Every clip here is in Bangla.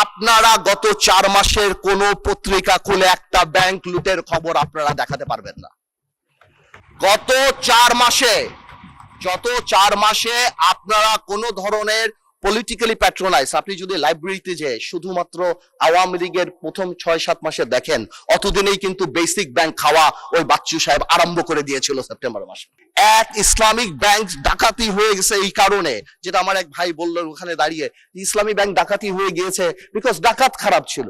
আপনারা গত 4 মাসের কোন পত্রিকা খুলে একটা ব্যাংক লুটের খবর আপনারা দেখাতে পারবেন না। গত 4 মাসে আপনারা কোন ধরনের পলিটিক্যালি প্যাট্রোনাইজ, আপনি যদি লাইব্রেরিতে যে শুধুমাত্র আওয়ামী লীগের প্রথম 6-7 মাসে দেখেন, অতদিনেই কিন্তু বেসিক ব্যাংক খাওয়া ওই বাচ্চু সাহেব আরম্ভ করে দিয়েছিল সেপ্টেম্বর মাসে। এক ইসলামিক ব্যাংক ডাকাতি হয়ে গেছে এই কারণে, যেটা আমার এক ভাই বললেন ওখানে দাঁড়িয়ে, ইসলামিক ব্যাংক ডাকাতি হয়ে গিয়েছে বিকজ ডাকাত খারাপ ছিল।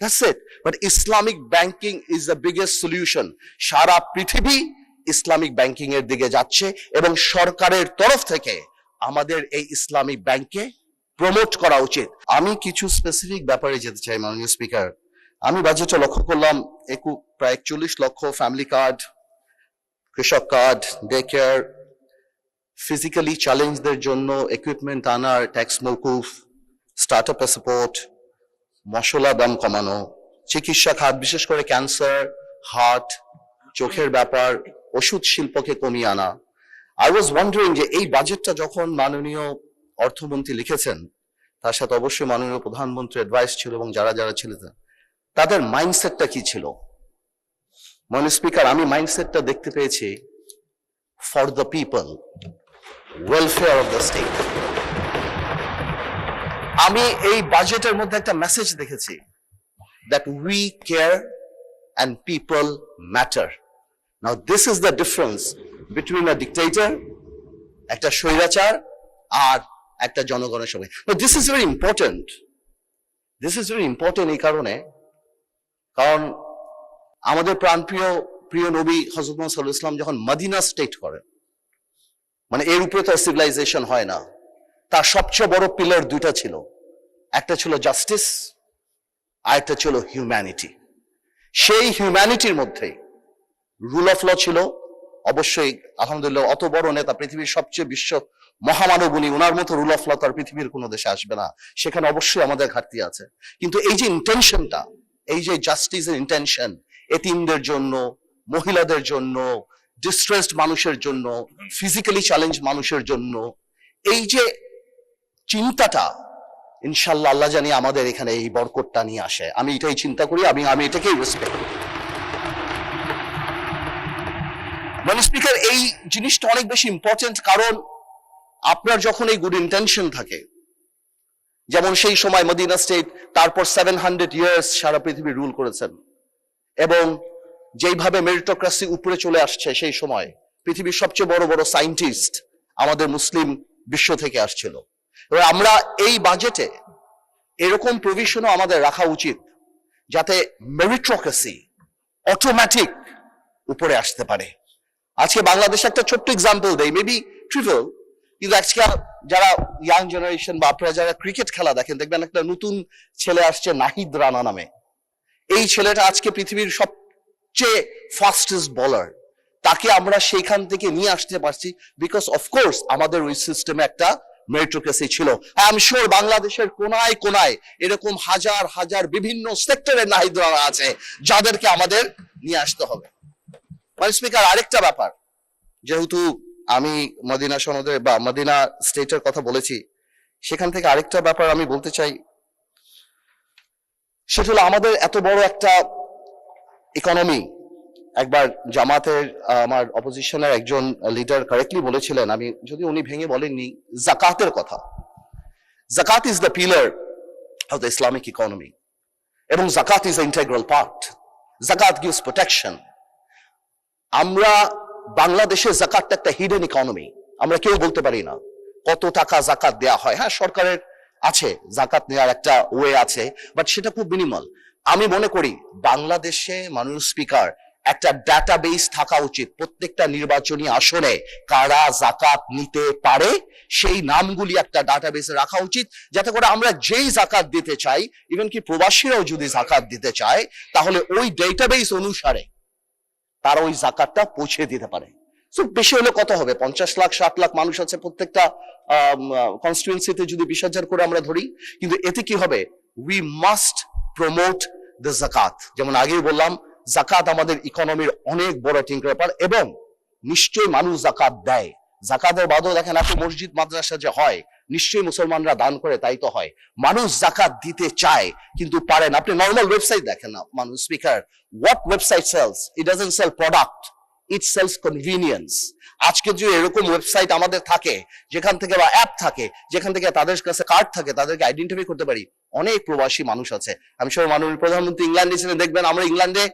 That's it. But Islamic banking is the biggest solution. সারা পৃথিবী ইসলামিক ব্যাংকিং এর দিকে যাচ্ছে এবং সরকারের তরফ থেকে আমাদের এই ইসলামিক ব্যাংকে প্রমোট করা উচিত। আমি কিছু স্পেসিফিক ব্যাপারে যেতে চাই মাননীয় স্পিকার। আমি বাজেটে লক্ষ্য করলাম প্রায় 41 লক্ষ ফ্যামিলি কার্ড, কৃষক কার্ড, ডে কেয়ার, ফিজিক্যালি চ্যালেঞ্জদের জন্য ইকুইপমেন্ট আনার ট্যাক্স মওকুফ, স্টার্টআপ সাপোর্ট, মশলা দাম কমানো, চিকিৎসা খাত বিশেষ করে ক্যান্সার, হার্ট, চোখের ব্যাপার, ওষুধ শিল্পকে কমিয়ে আনা। আই ওয়াজ ওয়ান্ডারিং যে এই বাজেটটা যখন মাননীয় অর্থমন্ত্রী লিখেছেন, তার সাথে অবশ্যই মাননীয় প্রধানমন্ত্রী অ্যাডভাইস ছিল এবং যারা যারা ছিলেন তাদের মাইন্ডসেটটা কি ছিল। মাননীয় স্পিকার, আমি মাইন্ডসেটটা দেখতে পেয়েছি for the people, welfare of the state. আমি এই বাজেটের মধ্যে একটা মেসেজ দেখেছি, that we care and people matter. Now this is the difference between a dictator, একটা স্বৈরাচার, আর একটা জনগণের সঙ্গে। But this is very important. This is very important এই কারণ আমাদের প্রিয় নবী হযরত মুহাম্মদ সাল্লাল্লাহু আলাইহি ওয়াসাল্লাম যখন মদিনা স্টেট করেন, মানে এর উপরে তো সিভিলাইজেশন হয় না, তার সবচেয়ে বড় পিলার দুইটা ছিল, একটা ছিল জাস্টিস আর একটা ছিল হিউম্যানিটি। সেই হিউম্যানিটির মধ্যে রুল অফ ল ছিল। অবশ্যই আলহামদুলিল্লাহ অত বড় নেতা, পৃথিবীর সবচেয়ে বিশ্ব মহামানব উনি, ওনার মতো রুল অফ ল তার পৃথিবীর কোনো দেশে আসবে না, সেখানে অবশ্যই আমাদের ঘাটতি আছে। কিন্তু এই যে ইন্টেনশনটা, এই যে জাস্টিসের ইন্টেনশন, এতিমদের জন্য, মহিলাদের জন্য, ডিস্ট্রেসড মানুষের জন্য, ফিজিক্যালি চ্যালেঞ্জ মানুষের জন্য, এই যে চিন্তাটা, ইনশাআল্লাহ আল্লাহ জানি আমাদের এখানে এই বরকতটা নিয়ে আসে। আমি এটাই চিন্তা করি, আমি এটাকেই রেসপেক্ট করি। মানে স্পিকার, এই জিনিসটা অনেক বেশি ইম্পর্টেন্ট, কারণ আপনার যখন এই গুড ইন্টেনশন থাকে, যেমন সেই সময় মদিনা স্টেট, তারপর 700 ইয়ার্স সারা পৃথিবী রুল করেছেন, এবং যেইভাবে মেরিটোক্রেসি উপরে চলে আসছে, সেই সময় পৃথিবীর সবচেয়ে বড় বড় সায়েন্টিস্ট আমাদের মুসলিম বিশ্ব থেকে আসছিল। এবার আমরা এই বাজেটে এরকম প্রভিশনও আমাদের রাখা উচিত যাতে মেরিটোক্রেসি অটোমেটিক উপরে আসতে পারে। আজকে বাংলাদেশে একটা ছোট্ট এক্সাম্পল দেই, মেবি ট্রিভিয়াল, কিন্তু আজকে যারা ইয়াং জেনারেশন বা আপনারা যারা ক্রিকেট খেলা দেখেন, দেখবেন একটা নতুন ছেলে আসছে নাহিদ রানা নামে। এই ছেলেটা আজকে পৃথিবীর সবচেয়ে ফাস্টেস্ট বোলার। তাকে আমরা সেইখান থেকে নিয়ে আসতে পারছি বিকজ অফকোর্স আমাদের ওই সিস্টেমে একটা মেরিটোক্রেসি ছিল। আই এম শিওর বাংলাদেশের কোনায় কোনায় এরকম হাজার হাজার বিভিন্ন সেক্টরের নাহিদ রানা আছে যাদেরকে আমাদের নিয়ে আসতে হবে। স্পিকার, আরেকটা ব্যাপার, যেহেতু আমি মদিনা সনদের বা মদিনা স্টেটের কথা বলেছি, সেখান থেকে আরেকটা ব্যাপার আমি বলতে চাই, সেটা হলো আমাদের এত বড় একটা ইকোনমি। একবার জামাতের আমার অপোজিশনের একজন লিডার কারেক্টলি বলেছিলেন, আমি যদি উনি ভেঙে বলেননি, জাকাতের কথা। জাকাত is the pillar of the Islamic economy, এবং জাকাত ইজ দ্য ইন্টিগ্রাল পার্ট। জাকাত গিভস প্রোটেকশন। আমরা বাংলাদেশের জাকাতটা একটা হিডেন ইকোনমি, আমরা কেউ বলতে পারি না কত টাকা জাকাত দেয়া হয়। হ্যাঁ, সরকারের আছে জাকাত নেওয়ার একটা ওয়ে আছে, বাট সেটা খুব মিনিমাল। আমি মনে করি বাংলাদেশে মাননীয় স্পিকার একটা ডাটাবেস থাকা উচিত, প্রত্যেকটা নির্বাচনী আসনে কারা জাকাত নিতে পারে সেই নামগুলি একটা ডাটাবেসে রাখা উচিত, যাতে করে আমরা যেই জাকাত দিতে চাই, ইভেন কি প্রবাসীরাও যদি জাকাত দিতে চায়, তাহলে ওই ডেটাবেস অনুসারে তারা ওই জাকাতটা পৌঁছে দিতে পারে। সো বেশি হলে কত হবে, 50 লাখ 60 লাখ মানুষ আছে প্রত্যেকটা কনস্টিটুয়েন্সিতে, যদি 20,000 করে আমরা ধরি, কিন্তু এতে কি হবে, উই মাস্ট প্রমোট দ্য জাকাত। যেমন আগেই বললাম, জাকাত আমাদের ইকোনমির অনেক বড় একটা ব্যাপার, এবং নিশ্চয়ই মানুষ জাকাত দেয়। জাকাতের বাদেও দেখেন এত মসজিদ মাদ্রাসা যে হয়, নিশ্চয়ই মুসলমানরা দান করে, তাই তো হয়। মানুষ জাকাত দিতে চায় কিন্তু পারেন। আপনি নর্মাল ওয়েবসাইট দেখেন না, মানুষ speaker, what website sells? It doesn't sell product, it sells convenience. আজকে যে এরকম ওয়েবসাইট আমাদের থাকে, যেখান থেকে বা অ্যাপ থাকে, যেখান থেকে তাদের কাছে কার্ড থাকে, তাদেরকে আইডেন্টিফাই করতে পারি। অনেক প্রবাসী মানুষ আছে। আমি সব মাননীয় প্রধানমন্ত্রী ইংল্যান্ডে ছিলেন, দেখবেন আমরা ইংল্যান্ডে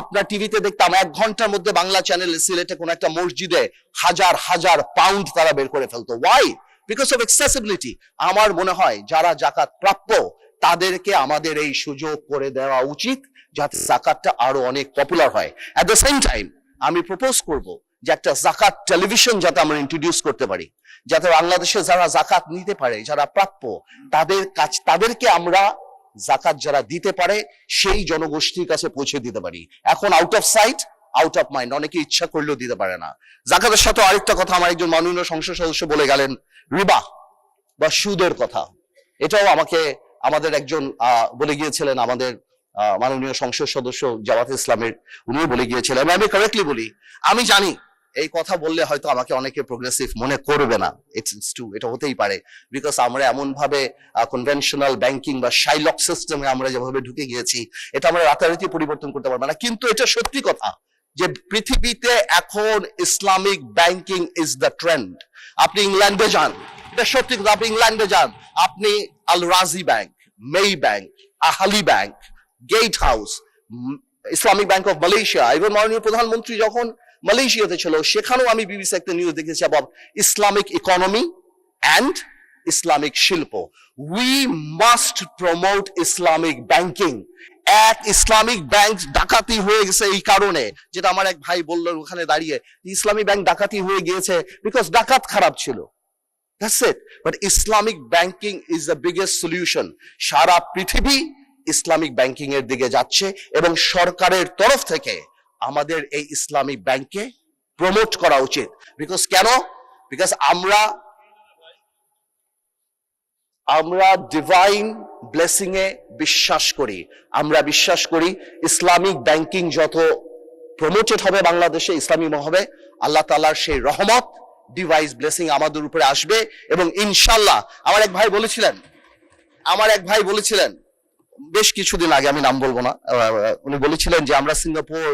আপনার টিভিতে দেখতাম 1 ঘন্টার মধ্যে বাংলা চ্যানেলে সিলেটে কোন একটা মসজিদে হাজার হাজার পাউন্ড তারা বের করে ফেলতো। ওয়াই? Because of accessibility. আমার মনে হয় যারা জাকাত প্রাপ্য তাদেরকে আমাদের এই সুযোগ করে দেওয়া উচিত, যাতে জাকাতটা আরো অনেক পপুলার হয়। এট দ্য সেম টাইম আমি প্রপোজ করব যে একটা জাকাত টেলিভিশন যাতে আমরা ইন্ট্রোডিউস করতে পারি, যাতে বাংলাদেশে যারা জাকাত নিতে পারে, যারা প্রাপ্য, তাদেরকে আমরা জাকাত যারা দিতে পারে সেই জনগোষ্ঠীর কাছে পৌঁছে দিতে পারি। এখন out of sight out of mind, অনেকে ইচ্ছা করলেও দিতে পারে না। জাকাতের সাথে আরেকটা কথা আমার একজন মাননীয় সংসদ সদস্য বলে গেলেন, রিবা বা সুদের কথা। এটাও আমাকে আমাদের একজন বলে গিয়েছিলেন, আমাদের মাননীয় সংসদ সদস্য জামাতে ইসলামের, উনিও বলে গিয়েছিলেন। আমি কারেক্টলি বলি, আমি জানি এই কথা বললে হয়তো আমাকে অনেকে প্রোগ্রেসিভ মনে করবে না, ইটস ট্রু, এটা হতেই পারে। বিকজ আমরা এমন ভাবে কনভেনশনাল ব্যাংকিং বা শাইলক সিস্টেমে আমরা যেভাবে ঢুকে গিয়েছি, এটা আমরা রাতারাতি পরিবর্তন করতে পারবো না। কিন্তু এটা সত্যি কথা যে পৃথিবীতে এখন Islamic banking is the trend. আপনি ইংল্যান্ডে যান, এটা সত্যি কথা, আপনি ইংল্যান্ডে যান, আপনি Al Rajhi bank, Maybank, Ahli bank, gate house, Islamic bank of Malaysia, এবং মাননীয় প্রধানমন্ত্রী যখন মালয়েশিয়াতে ছিল সেখানেও আমি বিবিসি একটা নিউজ দেখেছি about Islamic economy and Islamic শিল্প। We must promote Islamic banking. এক ইসলামিক ব্যাংক ডাকাতি হয়ে গেছে এই কারণে, যেটা আমার এক ভাই বললেন ওখানে দাঁড়িয়ে, ইসলামিক ব্যাংক ডাকাতি হয়ে গিয়েছে বিকজ ডাকাত খারাপ ছিল। That's it. But Islamic banking is the biggest solution. সারা পৃথিবী ইসলামিক ব্যাংকিং এর দিকে যাচ্ছে এবং সরকারের তরফ থেকে আমাদের এই ইসলামিক ব্যাংকে প্রমোট করা উচিত। বিকজ কেন? বিকজ আমরা ডিভাইন ব্লেসিং এ বিশ্বাস করি। আমরা বিশ্বাস করি ইসলামিক ব্যাংকিং যত প্রমোটেড হবে বাংলাদেশে, ইসলামিক হবে, আল্লাহ তাআলার সেই রহমত, ডিভাইস ব্লেসিং আমাদের উপরে আসবে। এবং ইনশাআল্লাহ আমার এক ভাই বলেছিলেন বেশ কিছুদিন আগে, আমি নাম বলবো না, উনি বলেছিলেন যে আমরা সিঙ্গাপুর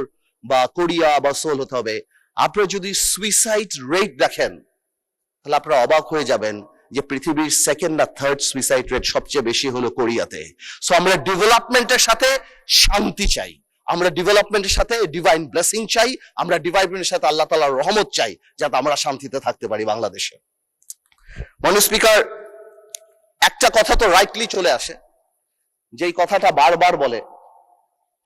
বা কোরিয়া বা সোল হতে হবে। আপনারা যদি সুইসাইড রেট দেখেন তাহলে আপনারা অবাক হয়ে যাবেন যে পৃথিবীর সেকেন্ড না থার্ড সুইসাইড রেট সবচেয়ে বেশি হলো কোরিয়াতে। সো আমরা ডেভেলপমেন্টের সাথে শান্তি চাই, আমরা ডেভেলপমেন্টের সাথে ডিভাইন ব্লেসিং চাই, আমরা ডেভেলপমেন্টের সাথে আল্লাহ তাআলার রহমত চাই, যাতে আমরা শান্তিতে থাকতে পারি বাংলাদেশে। মাননীয় স্পিকার, একটা কথা তো রাইটলি চলে আসে, যেই কথাটা বারবার বলে,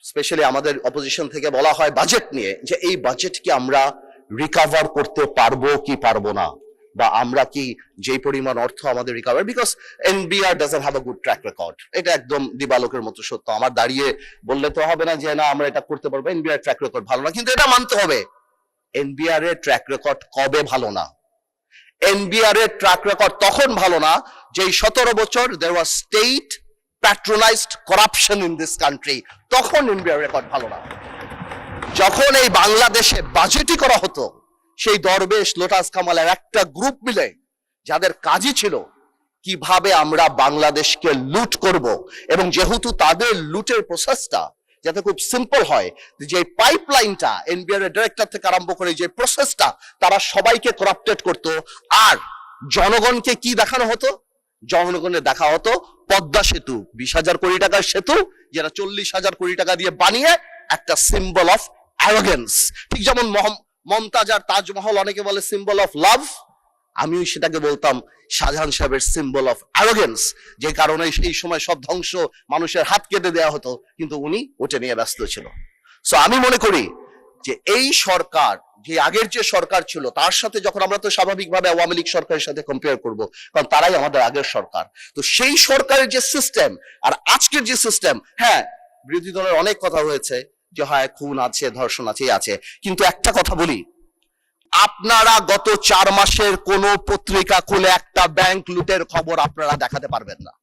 স্পেশালি আমাদের অপোজিশন থেকে বলা হয় বাজেট নিয়ে, যে এই বাজেট কি আমরা রিকভার করতে পারবো কি পারবো না, বা আমরা কি যে পরিমাণ অর্থ আমাদের recover, because NBR doesn't have a good track record. এটা একদম দিবালোকের মতো সত্য। আমার দাঁড়িয়ে বললে তো হবে না যে না আমরা এটা করতে পারবো, এনবিআর ট্র্যাক রেকর্ড ভালো না। কিন্তু এটা মানতে হবে, এনবিআর এর ট্র্যাক রেকর্ড কবে ভালো না? এনবিআর এর ট্র্যাক রেকর্ড তখন ভালো না যেই 17 বছর there was state patronized corruption in this country, তখন এনবিআর রেকর্ড ভালো না। যখন এই বাংলাদেশে বাজেটই করা হতো, সেই দরবেশ লোটাস কামালের একটা গ্রুপ মিলে যাদের কাজই ছিল কিভাবে আমরা বাংলাদেশকে লুট করব, এবং যেহেতু তাদের লুটের প্রসেসটা যাতে খুব সিম্পল হয়, যে পাইপলাইনটা এনবিআর এর ডিরেক্টর থেকে আরম্ভ করে যে প্রসেসটা, তারা সবাইকে করাপ্টেড করত। আর জনগণকে কি দেখানো হতো? জনগণের দেখা হতো পদ্মা সেতু, 20,000 কোটি টাকার সেতু, যেটা 40,000 কোটি টাকা দিয়ে বানিয়ে একটা সিম্বল অফ অ্যারোগেন্স। ঠিক যেমন মমতাজ আর তাজমহল অনেকে বলে সিম্বল অফ লাভ, আমিও সেটাকে বলতাম শাহজাহান সাহেবের সিম্বল অফ অ্যারোগেন্স, যে কারণে সেই সময় সব ধ্বংস মানুষের হাত কেটে দেওয়া হতো, কিন্তু উনি ওটা নিয়ে ব্যস্ত ছিল। সো আমি মনে করি যে এই সরকার, যে আগের যে সরকার ছিল তার সাথে যখন আমরা তো স্বাভাবিকভাবে আওয়ামী লীগ সরকারের সাথে কম্পেয়ার করব, কারণ তারাই আমাদের আগের সরকার, তো সেই সরকারের যে সিস্টেম আর আজকের যে সিস্টেম, হ্যাঁ বিরোধী দলের অনেক কথা হয়েছে যে হয় খুন আছে, ধর্ষণ আছে, কিন্তু একটা কথা বলি, আপনারা গত 4 মাসের কোন পত্রিকা খুলে একটা ব্যাংক লুটের খবর আপনারা দেখাতে পারবেন না।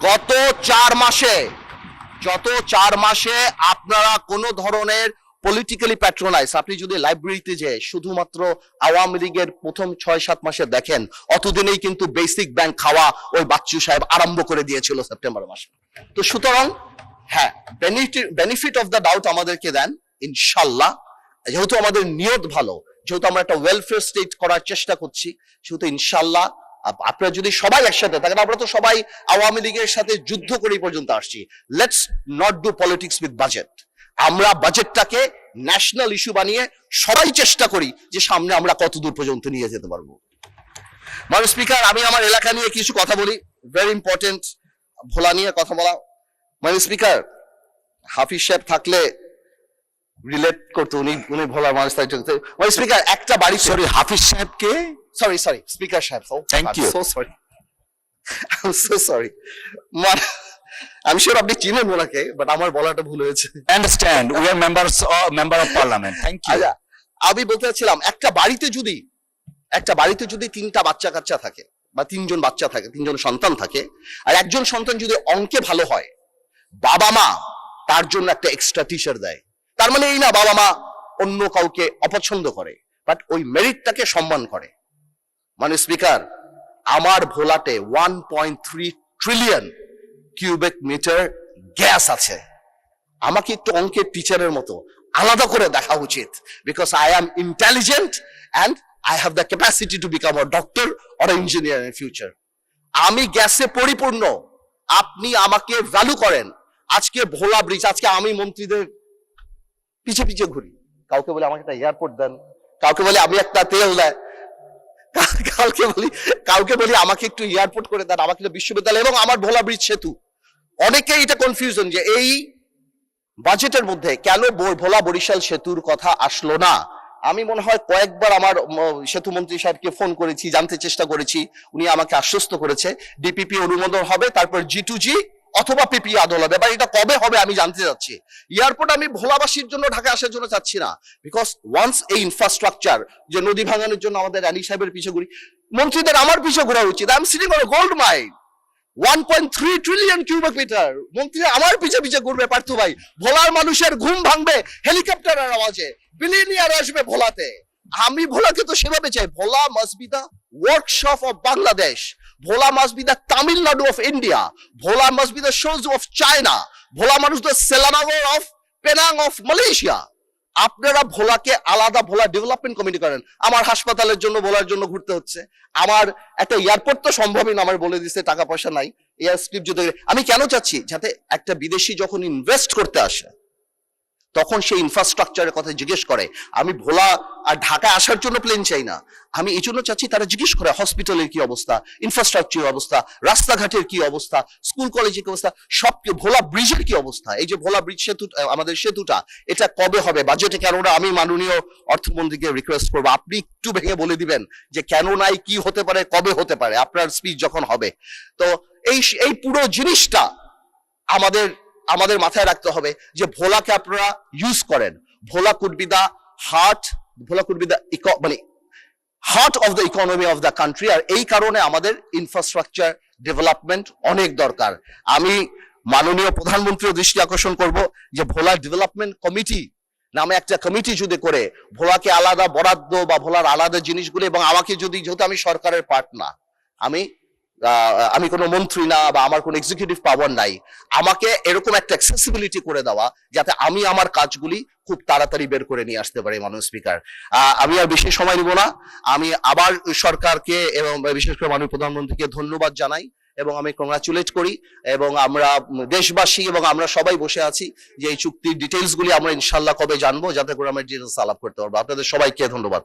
গত 4 মাসে আপনারা কোন ধরনের পলিটিক্যালি প্যাট্রোনাইজ, আপনি যদি লাইব্রেরিতে যেয়ে শুধুমাত্র আওয়ামী লীগের প্রথম 6-7 মাসে দেখেন, অতদিনেই কিন্তু বেসিক ব্যাংক খাওয়া ওই বাচ্চু সাহেব আরম্ভ করে দিয়েছিল সেপ্টেম্বর মাসে। তো সুতরাং হ্যাঁ, বেনিফিট অফ দ্য ডাউট আমাদেরকে দেন ইনশাল্লাহ। যেহেতু আমাদের নিয়ত ভালো, যেহেতু আমরা একটা ওয়েলফেয়ার স্টেট করার চেষ্টা করছি, সেহেতু ইনশাল্লাহ আপনারা যদি সবাই একসাথে থাকেন, আমরা তো সবাই আওয়ামী লীগের সাথে যুদ্ধ করে পর্যন্ত আসছি, let's not do politics with budget. আমরা বাজেটটাকে ন্যাশনাল ইস্যু বানিয়ে সবাই চেষ্টা করি যে সামনে আমরা কত দূর পর্যন্ত নিয়ে যেতে পারবো। মাননীয় স্পিকার, আমি আমার এলাকা নিয়ে কিছু কথা বলি, ভেরি ইম্পর্টেন্ট, ভোলা নিয়ে কথা বলা। মাননীয় স্পিকার, হাফিজ সাহেব থাকলে রিলেট করতো, উনি ভোলার মানুষ। মাননীয় স্পিকার, একটা বাড়ি, সরি হাফিজ সাহেবকে, সরি স্পিকার সাহেব, thank you, so sorry, so sorry. আমি শিওর আপনি চিনেন ওনাকে, বাট আমার বলাটা ভুল হয়েছে। Understand, we are member of parliament, thank you. আচ্ছা, আমি বলতে চাচ্ছিলাম একটা বাড়িতে যদি 3টা বাচ্চা কাচ্চা থাকে বা 3জন বাচ্চা থাকে, 3জন সন্তান থাকে, আর একজন সন্তান যদি অঙ্কে ভালো হয়, বাবা মা তার জন্য একটা এক্সট্রা টিচার দেয়। তার মানে এই না বাবা মা অন্য কাউকে অপছন্দ করে, বাট ওই মেরিটটাকে সম্মান করে। মানে স্পিকার, আমার ভোলাতে 1.3 ট্রিলিয়ন কিউবিক মিটার গ্যাস আছে। আমাকে একটু অঙ্কের টিচারের মতো আলাদা করে দেখা উচিত, because I am intelligent and I have the capacity to become a doctor or engineer in future. আমি গ্যাসে পরিপূর্ণ, আপনি আমাকে ভ্যালু করেন। আজকে ভোলা ব্রিজ, আজকে আমি মন্ত্রীদের পিছে পিছে ঘুরি, কাউকে বলে আমাকে একটা এয়ারপোর্ট দেন, কাউকে বলে আমি একটা তেল দেয়, কাউকে বলি আমাকে একটু এয়ারপোর্ট করে দেন, আমাকে বিশ্ববিদ্যালয় এবং আমার ভোলা ব্রিজ সেতু। অনেকে এটা কনফিউশন যে এই বাজেটের মধ্যে কেন ভোলা বরিশাল সেতুর কথা আসলো না। আমি মনে হয় কয়েকবার আমার সেতু মন্ত্রী সাহেবকে ফোন করেছি, জানতে চেষ্টা করেছি, উনি আমাকে আশ্বস্ত করেছে ডিপিপি অনুমোদন হবে, তারপর G2G অথবা পিপি আদালত। এবার এটা কবে হবে আমি জানতে চাচ্ছি। এয়ারপোর্ট আমি ভোলাবাসীর জন্য ঢাকা আসার জন্য চাচ্ছি না, বিকজ ওয়ান্স এই ইনফ্রাস্ট্রাকচার, যে নদী ভাঙানোর জন্য আমাদের রানী সাহেবের পিছে ঘুরি, মন্ত্রীদের আমার পিছে ঘোরা উচিত। I am sitting on gold mine, 1.3 trillion cubic metre, মন্ত্রী আমার পিছে পিছে ঘুরবে। পার্থ ভাই, ভোলার মানুষের ঘুম ভাঙবে হেলিকপ্টারের আওয়াজে, বিলিয়নিয়ার আসবে ভোলাতে। আমি ভোলাকে তো সেভাবে চাই, Bhola must be the workshop of Bangladesh, Bhola must be the Tamil Nadu of India, Bhola must be the শোজ অফ চায়না, ভোলা মানুষ the Selangor of Penang of Malaysia. আপনারা ভোলাকে আলাদা ভোলা ডেভেলপমেন্ট কমিটি করেন। আমার হাসপাতালের জন্য ভোলার জন্য ঘুরতে হচ্ছে, আমার একটা এয়ারপোর্ট তো সম্ভবই না, আমার বলে দিচ্ছে টাকা পয়সা নাই, এয়ার স্ক্রিপ্ট যদি। আমি কেন চাচ্ছি, যাতে একটা বিদেশি যখন ইনভেস্ট করতে আসে তখন সেই ইনফ্রাস্ট্রাকচারের কথা জিজ্ঞেস করে। আমি ভোলা আর ঢাকায় আসার জন্য প্লেন চাই না, আমি এই জন্য চাচ্ছি তারা জিজ্ঞেস করে হসপিটালের কি অবস্থা, ইনফ্রাস্ট্রাকচারের অবস্থা, রাস্তাঘাটের কি অবস্থা, স্কুল কলেজের কি অবস্থা, সব ভোলা ব্রিজের কি অবস্থা। এই যে ভোলা ব্রিজ সেতু, আমাদের সেতুটা, এটা কবে হবে বাজেটে কেন না? আমি মাননীয় অর্থমন্ত্রীকে রিকোয়েস্ট করবো, আপনি একটু ভেঙে বলে দিবেন যে কেন নাই, কি হতে পারে, কবে হতে পারে, আপনার স্পিচ যখন হবে। তো এই পুরো জিনিসটা আমাদের মাথায় রাখতে হবে যে ভোলাকে আপনারা ইউজ করেন। Bhola could be the heart, Bhola could be the মানে heart of the economy of the country. আর এই কারণে আমাদের ইনফ্রাস্ট্রাকচার ডেভেলপমেন্ট অনেক দরকার। আমি মাননীয় প্রধানমন্ত্রীর দৃষ্টি আকর্ষণ করব যে ভোলা ডেভেলপমেন্ট কমিটি নামে একটা কমিটি যদি করে ভোলাকে আলাদা বরাদ্দ বা ভোলার আলাদা জিনিসগুলো, এবং আমাকে যদি, যেহেতু আমি সরকারের পার্ট না, আমি কোনো মন্ত্রী না বা আমার কোনো এক্সিকিউটিভ পাওয়ার নাই, আমাকে এরকম একটা অ্যাক্সেসিবিলিটি করে দেওয়া যাতে আমি আমার কাজগুলি খুব তাড়াতাড়ি বের করে নিয়ে আসতে পারি। মাননীয় স্পিকার, আমি আর বেশি সময় নিব না, আমি আবার সরকারকে এবং বিশেষ করে মাননীয় প্রধানমন্ত্রীকে ধন্যবাদ জানাই এবং আমি কংগ্রাচুলেট করি। এবং আমরা দেশবাসী এবং আমরা সবাই বসে আছি যে এই চুক্তির ডিটেইলস গুলি আমরা ইনশাল্লাহ কবে জানবো, যাতে করে আমরা ডিটেইলস আলাপ করতে পারবো। আপনাদের সবাইকে ধন্যবাদ।